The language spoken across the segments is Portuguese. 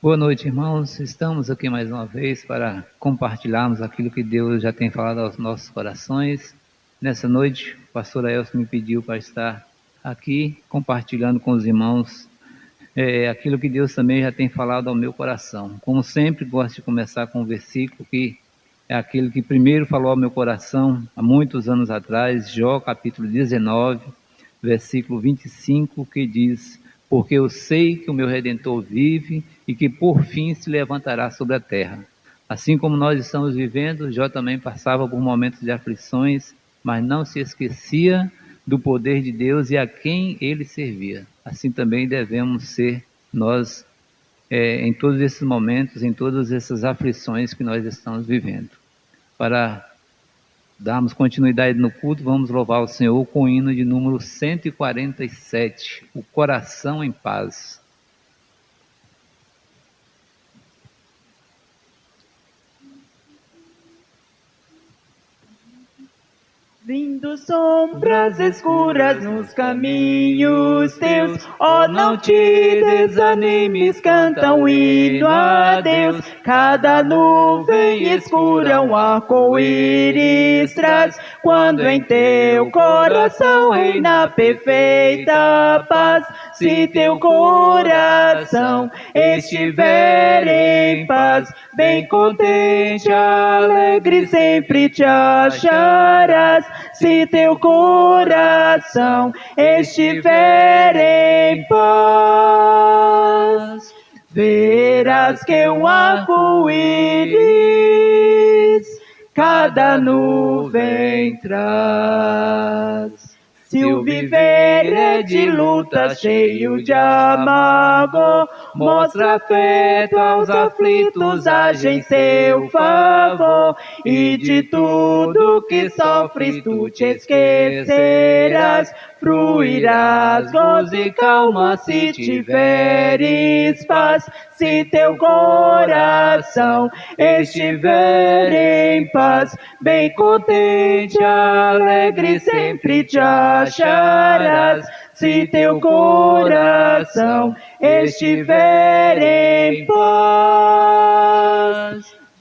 Boa noite, irmãos. Estamos aqui mais uma vez para compartilharmos aquilo que Deus já tem falado aos nossos corações. Nessa noite, o pastor Aelson me pediu para estar aqui compartilhando com os irmãos aquilo que Deus também já tem falado ao meu coração. Como sempre, gosto de começar com um versículo que é aquele que primeiro falou ao meu coração há muitos anos atrás, Jó capítulo 19, versículo 25, que diz: porque eu sei que o meu Redentor vive e que por fim se levantará sobre a terra. Assim como nós estamos vivendo, Jó também passava por momentos de aflições, mas não se esquecia do poder de Deus e a quem ele servia. Assim também devemos ser nós em todos esses momentos, em todas essas aflições que nós estamos vivendo. Para darmos continuidade no culto, vamos louvar o Senhor com o hino de número 147, o coração em paz. Vindo sombras escuras nos caminhos teus, ó, não te desanimes, canta um hino a Deus. Cada nuvem escura um arco-íris traz, quando em teu coração reina perfeita paz. Se teu coração estiver em paz, bem contente, alegre sempre te acharás. Se teu coração estiver em paz, verás que um arco-íris cada nuvem traz. Se o viver é de luta, cheio de amargor, mostra afeto aos aflitos, age em seu favor. E de tudo que sofres tu te esquecerás, fruirás gozo e calma se tiveres paz. Se teu coração estiver em paz, bem contente, alegre sempre te acharás. Se teu coração estiver em paz,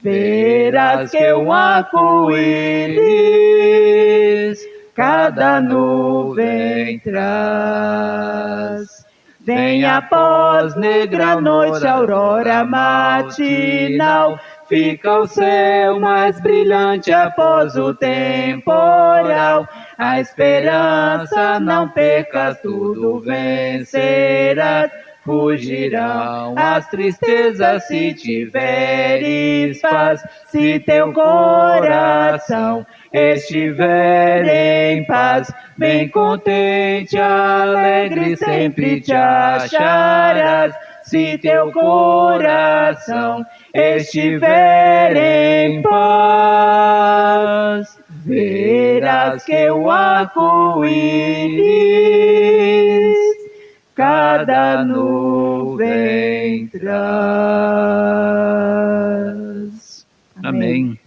verás que um arco-íris cada nuvem traz. Vem após negra noite, aurora matinal, fica o céu mais brilhante após o temporal. A esperança não percas, tudo vencerás. Fugirão as tristezas se tiveres paz. Se teu coração estiver em paz, bem contente, alegre sempre te acharás. Se teu coração estiver em paz, verás que o arco-íris cada nuvem traz. Amém.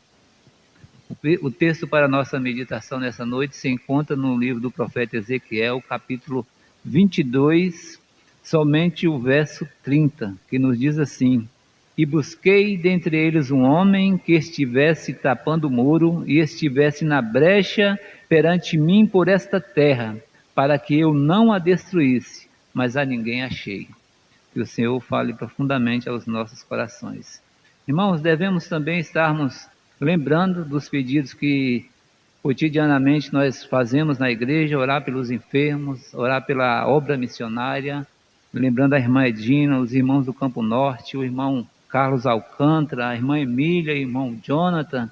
O texto para a nossa meditação nessa noite se encontra no livro do profeta Ezequiel, capítulo 22, somente o verso 30, que nos diz assim: e busquei dentre eles um homem que estivesse tapando o muro e estivesse na brecha perante mim por esta terra, para que eu não a destruísse, mas a ninguém achei. Que o Senhor fale profundamente aos nossos corações. Irmãos, devemos também estarmos lembrando dos pedidos que cotidianamente nós fazemos na igreja: orar pelos enfermos, orar pela obra missionária, lembrando a irmã Edina, os irmãos do Campo Norte, o irmão Carlos Alcântara, a irmã Emília, o irmão Jonathan,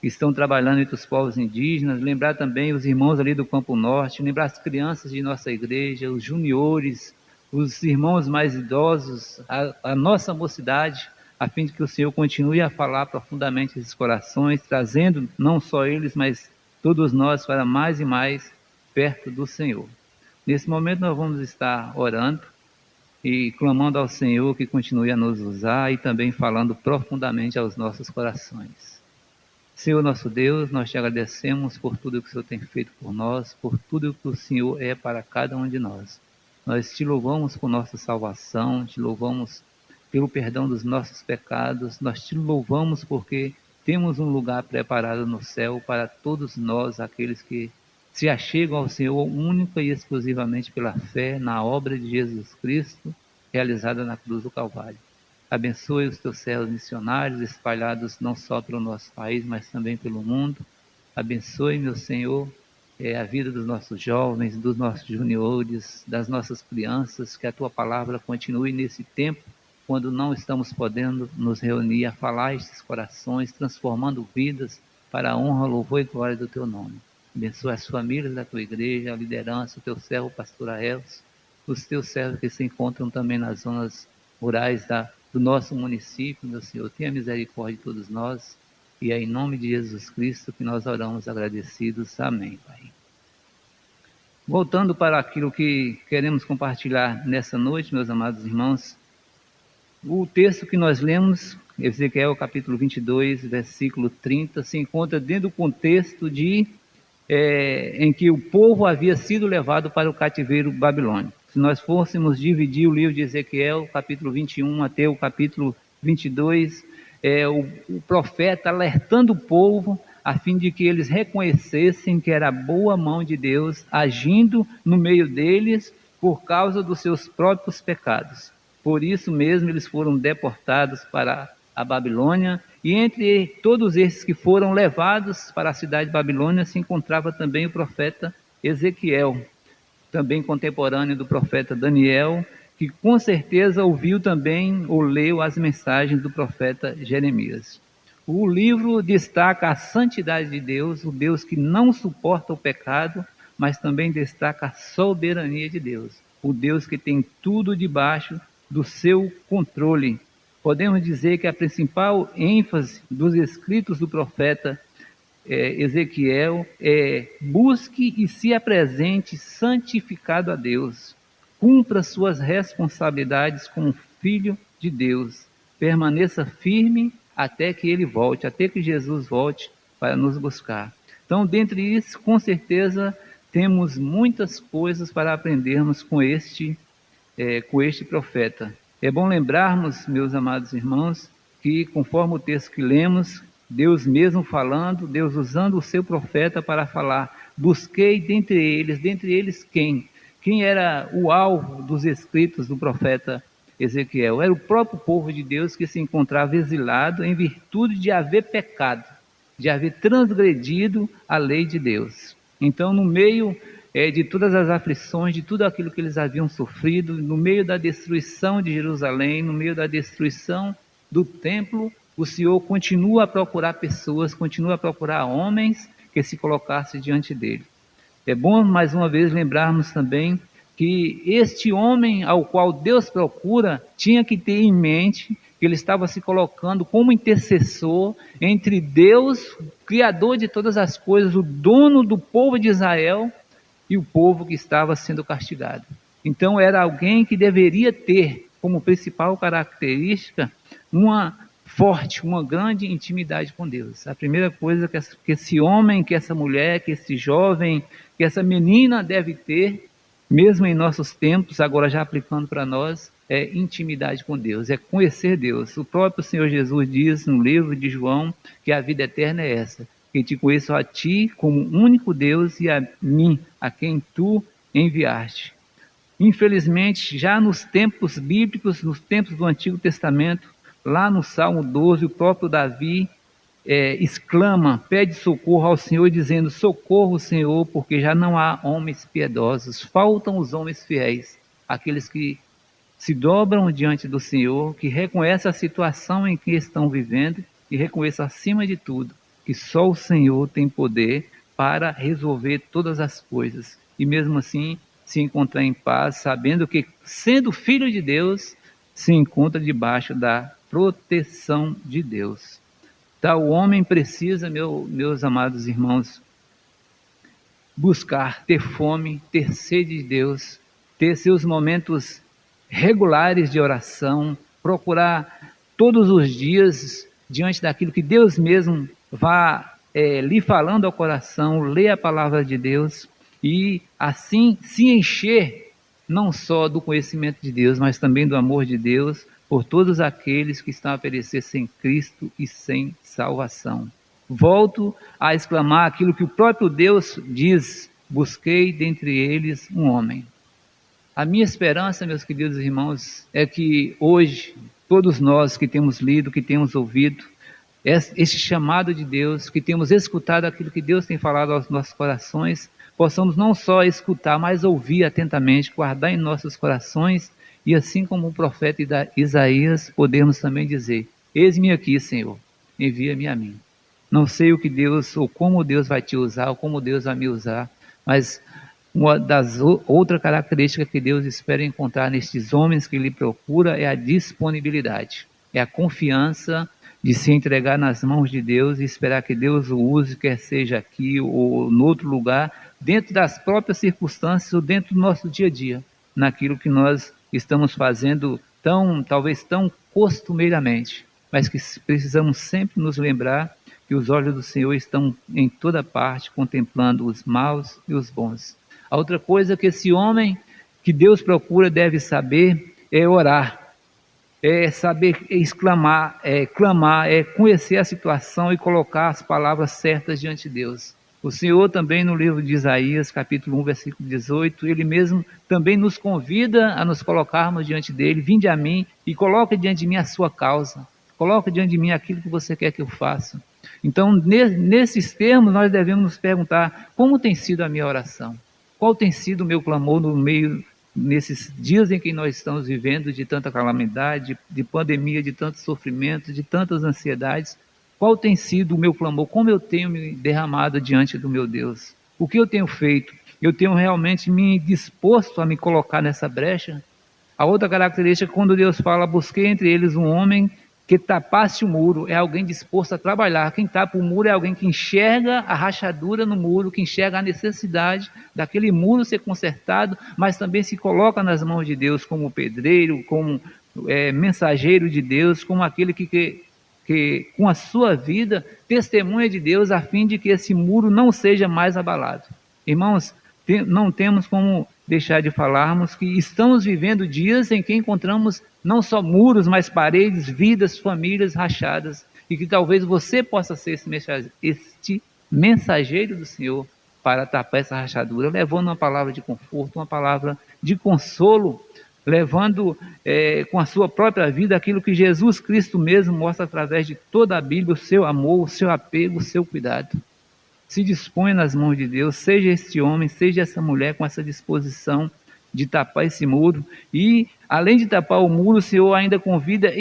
que estão trabalhando entre os povos indígenas, lembrar também os irmãos ali do Campo Norte, lembrar as crianças de nossa igreja, os juniores, os irmãos mais idosos, a nossa mocidade, a fim de que o Senhor continue a falar profundamente esses corações, trazendo não só eles, mas todos nós para mais e mais perto do Senhor. Nesse momento nós vamos estar orando e clamando ao Senhor que continue a nos usar e também falando profundamente aos nossos corações. Senhor nosso Deus, nós te agradecemos por tudo que o Senhor tem feito por nós, por tudo que o Senhor é para cada um de nós. Nós te louvamos por nossa salvação, te louvamos pelo perdão dos nossos pecados. Nós te louvamos porque temos um lugar preparado no céu para todos nós, aqueles que se achegam ao Senhor única e exclusivamente pela fé na obra de Jesus Cristo, realizada na cruz do Calvário. Abençoe os teus servos missionários espalhados não só pelo nosso país, mas também pelo mundo. Abençoe, meu Senhor, a vida dos nossos jovens, dos nossos juniores, das nossas crianças, que a tua palavra continue nesse tempo, quando não estamos podendo nos reunir, a falar estes corações, transformando vidas para a honra, louvor e glória do teu nome. Abençoa as famílias da tua igreja, a liderança, o teu servo, pastor Aels, os teus servos que se encontram também nas zonas rurais do nosso município, meu Senhor. Tenha misericórdia de todos nós, e é em nome de Jesus Cristo que nós oramos agradecidos. Amém, Pai. Voltando para aquilo que queremos compartilhar nessa noite, meus amados irmãos, o texto que nós lemos, Ezequiel capítulo 22, versículo 30, se encontra dentro do contexto em que o povo havia sido levado para o cativeiro babilônico. Se nós fôssemos dividir o livro de Ezequiel, capítulo 21 até o capítulo 22, o profeta alertando o povo a fim de que eles reconhecessem que era a boa mão de Deus agindo no meio deles por causa dos seus próprios pecados. Por isso mesmo eles foram deportados para a Babilônia, e entre todos esses que foram levados para a cidade de Babilônia se encontrava também o profeta Ezequiel, também contemporâneo do profeta Daniel, que com certeza ouviu também ou leu as mensagens do profeta Jeremias. O livro destaca a santidade de Deus, o Deus que não suporta o pecado, mas também destaca a soberania de Deus, o Deus que tem tudo debaixo do seu controle. Podemos dizer que a principal ênfase dos escritos do profeta Ezequiel busque e se apresente santificado a Deus, cumpra suas responsabilidades como filho de Deus, permaneça firme até que ele volte, até que Jesus volte para nos buscar. Então, dentre isso, com certeza, temos muitas coisas para aprendermos com este profeta. É bom lembrarmos, meus amados irmãos, que conforme o texto que lemos, Deus mesmo falando, Deus usando o seu profeta para falar, busquei dentre eles quem? Quem era o alvo dos escritos do profeta Ezequiel? Era o próprio povo de Deus que se encontrava exilado em virtude de haver pecado, de haver transgredido a lei de Deus. Então, no meio de todas as aflições, de tudo aquilo que eles haviam sofrido, no meio da destruição de Jerusalém, no meio da destruição do templo, o Senhor continua a procurar pessoas, continua a procurar homens que se colocassem diante dele. É bom, mais uma vez, lembrarmos também que este homem ao qual Deus procura tinha que ter em mente que ele estava se colocando como intercessor entre Deus, Criador de todas as coisas, o dono do povo de Israel, e o povo que estava sendo castigado. Então era alguém que deveria ter como principal característica uma grande intimidade com Deus. A primeira coisa que esse homem, que essa mulher, que esse jovem, que essa menina deve ter, mesmo em nossos tempos, agora já aplicando para nós, é intimidade com Deus, é conhecer Deus. O próprio Senhor Jesus diz no livro de João que a vida eterna é essa, que te conheço a ti como único Deus e a mim, a quem tu enviaste. Infelizmente, já nos tempos bíblicos, nos tempos do Antigo Testamento, lá no Salmo 12, o próprio Davi exclama, pede socorro ao Senhor, dizendo, socorro, Senhor, porque já não há homens piedosos, faltam os homens fiéis, aqueles que se dobram diante do Senhor, que reconhecem a situação em que estão vivendo e reconhecem, acima de tudo, que só o Senhor tem poder para resolver todas as coisas. E mesmo assim, se encontrar em paz, sabendo que, sendo filho de Deus, se encontra debaixo da proteção de Deus. Tal homem precisa, meus amados irmãos, buscar, ter fome, ter sede de Deus, ter seus momentos regulares de oração, procurar todos os dias, diante daquilo que Deus mesmo vá lhe falando ao coração, ler a palavra de Deus e assim se encher não só do conhecimento de Deus, mas também do amor de Deus, por todos aqueles que estão a perecer sem Cristo e sem salvação. Volto a exclamar aquilo que o próprio Deus diz: busquei dentre eles um homem. A minha esperança, meus queridos irmãos, é que hoje, todos nós que temos lido, que temos ouvido, este chamado de Deus, que temos escutado aquilo que Deus tem falado aos nossos corações, possamos não só escutar, mas ouvir atentamente, guardar em nossos corações, e assim como o profeta Isaías, podemos também dizer: eis-me aqui, Senhor, envia-me a mim. Não sei o que Deus, ou como Deus vai te usar, ou como Deus vai me usar, mas outra característica que Deus espera encontrar nestes homens que Ele procura é a disponibilidade, é a confiança de se entregar nas mãos de Deus e esperar que Deus o use, quer seja aqui ou no outro lugar, dentro das próprias circunstâncias ou dentro do nosso dia a dia, naquilo que nós estamos fazendo talvez tão costumeiramente, mas que precisamos sempre nos lembrar que os olhos do Senhor estão em toda parte, contemplando os maus e os bons. A outra coisa que esse homem que Deus procura deve saber é orar, é saber exclamar, clamar, é conhecer a situação e colocar as palavras certas diante de Deus. O Senhor também no livro de Isaías, capítulo 1, versículo 18, Ele mesmo também nos convida a nos colocarmos diante dEle: vinde a mim e coloque diante de mim a sua causa, coloque diante de mim aquilo que você quer que eu faça. Então, nesses termos, nós devemos nos perguntar: como tem sido a minha oração? Qual tem sido o meu clamor nesses dias em que nós estamos vivendo de tanta calamidade, de pandemia, de tanto sofrimento, de tantas ansiedades? Qual tem sido o meu clamor? Como eu tenho me derramado diante do meu Deus? O que eu tenho feito? Eu tenho realmente me disposto a me colocar nessa brecha? A outra característica, quando Deus fala: busquei entre eles um homem que tapasse o muro, é alguém disposto a trabalhar. Quem tapa o muro é alguém que enxerga a rachadura no muro, que enxerga a necessidade daquele muro ser consertado, mas também se coloca nas mãos de Deus como pedreiro, como mensageiro de Deus, como aquele que com a sua vida testemunha de Deus, a fim de que esse muro não seja mais abalado. Irmãos, não temos como deixar de falarmos que estamos vivendo dias em que encontramos não só muros, mas paredes, vidas, famílias rachadas, e que talvez você possa ser este mensageiro do Senhor para tapar essa rachadura, levando uma palavra de conforto, uma palavra de consolo, levando com a sua própria vida aquilo que Jesus Cristo mesmo mostra através de toda a Bíblia: o seu amor, o seu apego, o seu cuidado. Se dispõe nas mãos de Deus, seja este homem, seja essa mulher com essa disposição de tapar esse muro, e além de tapar o muro, o Senhor ainda convida: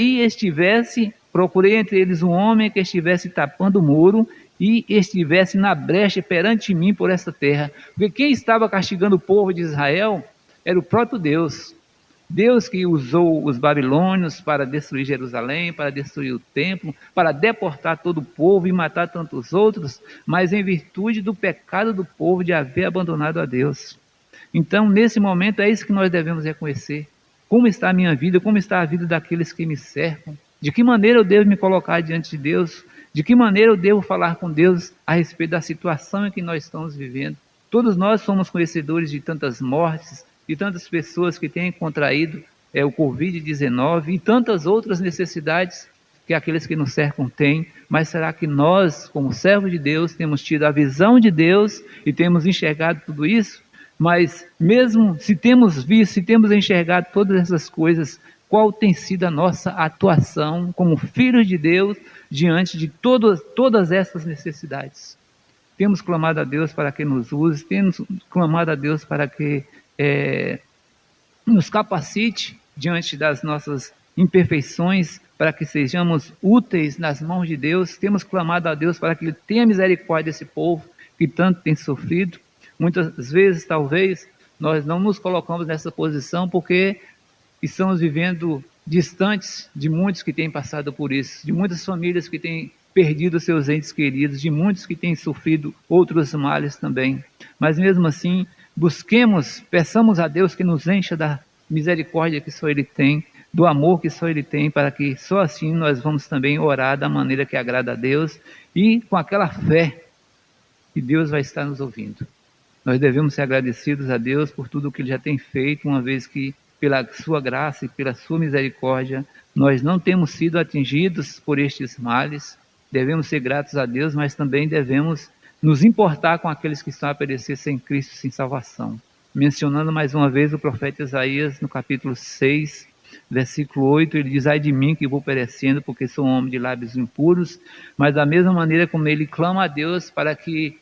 procurei entre eles um homem que estivesse tapando o muro e estivesse na brecha perante mim por esta terra. Porque quem estava castigando o povo de Israel era o próprio Deus. Deus que usou os babilônios para destruir Jerusalém, para destruir o templo, para deportar todo o povo e matar tantos outros, mas em virtude do pecado do povo de haver abandonado a Deus. Então, nesse momento, é isso que nós devemos reconhecer: como está a minha vida, como está a vida daqueles que me cercam, de que maneira eu devo me colocar diante de Deus, de que maneira eu devo falar com Deus a respeito da situação em que nós estamos vivendo. Todos nós somos conhecedores de tantas mortes, de tantas pessoas que têm contraído o Covid-19 e tantas outras necessidades que aqueles que nos cercam têm. Mas será que nós, como servos de Deus, temos tido a visão de Deus e temos enxergado tudo isso? Mas mesmo se temos visto, se temos enxergado todas essas coisas, qual tem sido a nossa atuação como filhos de Deus diante de todas essas necessidades? Temos clamado a Deus para que nos use, temos clamado a Deus para que nos capacite diante das nossas imperfeições, para que sejamos úteis nas mãos de Deus. Temos clamado a Deus para que Ele tenha misericórdia desse povo que tanto tem sofrido. Muitas vezes, talvez, nós não nos colocamos nessa posição porque estamos vivendo distantes de muitos que têm passado por isso, de muitas famílias que têm perdido seus entes queridos, de muitos que têm sofrido outros males também. Mas mesmo assim, peçamos a Deus que nos encha da misericórdia que só Ele tem, do amor que só Ele tem, para que só assim nós vamos também orar da maneira que agrada a Deus e com aquela fé que Deus vai estar nos ouvindo. Nós devemos ser agradecidos a Deus por tudo que Ele já tem feito, uma vez que pela sua graça e pela sua misericórdia, nós não temos sido atingidos por estes males. Devemos ser gratos a Deus, mas também devemos nos importar com aqueles que estão a perecer sem Cristo, sem salvação. Mencionando mais uma vez o profeta Isaías, no capítulo 6, versículo 8, ele diz: ai de mim que vou perecendo, porque sou um homem de lábios impuros. Mas da mesma maneira como ele clama a Deus para que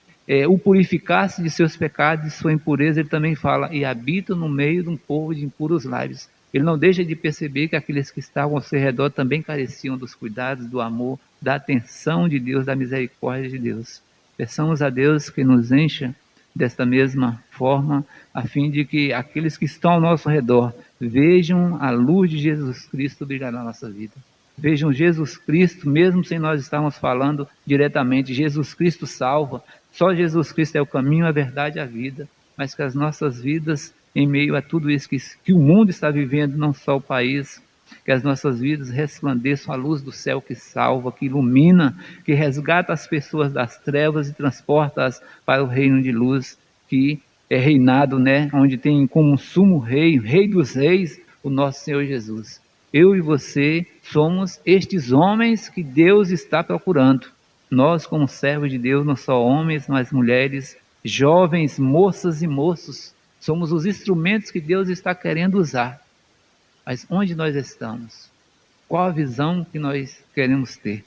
o purificasse de seus pecados e sua impureza, ele também fala: e habito no meio de um povo de impuros lábios. Ele não deixa de perceber que aqueles que estavam ao seu redor também careciam dos cuidados, do amor, da atenção de Deus, da misericórdia de Deus. Peçamos a Deus que nos encha desta mesma forma, a fim de que aqueles que estão ao nosso redor vejam a luz de Jesus Cristo brilhar na nossa vida. Vejam Jesus Cristo, mesmo sem nós estarmos falando diretamente. Jesus Cristo salva, só Jesus Cristo é o caminho, a verdade e a vida, mas que as nossas vidas, em meio a tudo isso que o mundo está vivendo, não só o país, que as nossas vidas resplandeçam a luz do céu que salva, que ilumina, que resgata as pessoas das trevas e transporta-as para o reino de luz, que é reinado, onde tem como sumo rei, rei dos reis, o nosso Senhor Jesus. Eu e você somos estes homens que Deus está procurando. Nós, como servos de Deus, não só homens, mas mulheres, jovens, moças e moços, somos os instrumentos que Deus está querendo usar. Mas onde nós estamos? Qual a visão que nós queremos ter?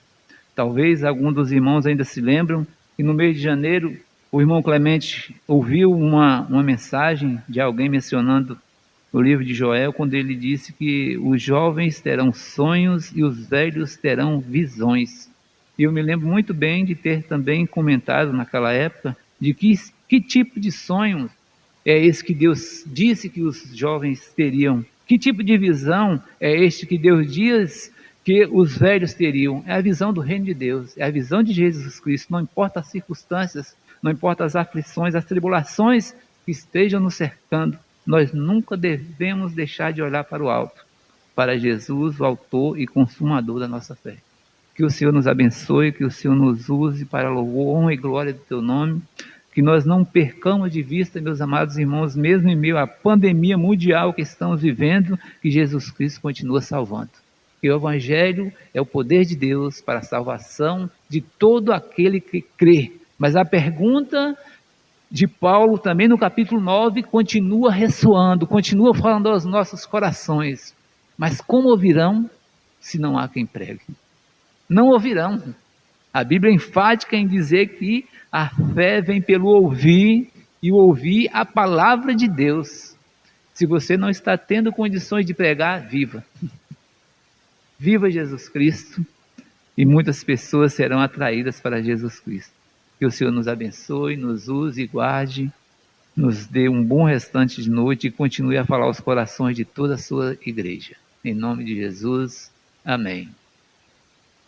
Talvez algum dos irmãos ainda se lembram que no mês de janeiro o irmão Clemente ouviu uma mensagem de alguém mencionando o livro de Joel, quando ele disse que os jovens terão sonhos e os velhos terão visões. E eu me lembro muito bem de ter também comentado naquela época de que tipo de sonho é esse que Deus disse que os jovens teriam. Que tipo de visão é este que Deus diz que os velhos teriam? É a visão do reino de Deus, é a visão de Jesus Cristo. Não importa as circunstâncias, não importa as aflições, as tribulações que estejam nos cercando, nós nunca devemos deixar de olhar para o alto, para Jesus, o autor e consumador da nossa fé. Que o Senhor nos abençoe, que o Senhor nos use para a louvor, honra e glória do teu nome, que nós não percamos de vista, meus amados irmãos, mesmo em meio à pandemia mundial que estamos vivendo, que Jesus Cristo continua salvando. Que o Evangelho é o poder de Deus para a salvação de todo aquele que crê. Mas a pergunta de Paulo, também no capítulo 9, continua ressoando, continua falando aos nossos corações. Mas como ouvirão se não há quem pregue? Não ouvirão. A Bíblia é enfática em dizer que a fé vem pelo ouvir, e o ouvir a palavra de Deus. Se você não está tendo condições de pregar, viva. Viva Jesus Cristo, e muitas pessoas serão atraídas para Jesus Cristo. Que o Senhor nos abençoe, nos use e guarde, nos dê um bom restante de noite e continue a falar aos corações de toda a sua igreja. Em nome de Jesus, amém.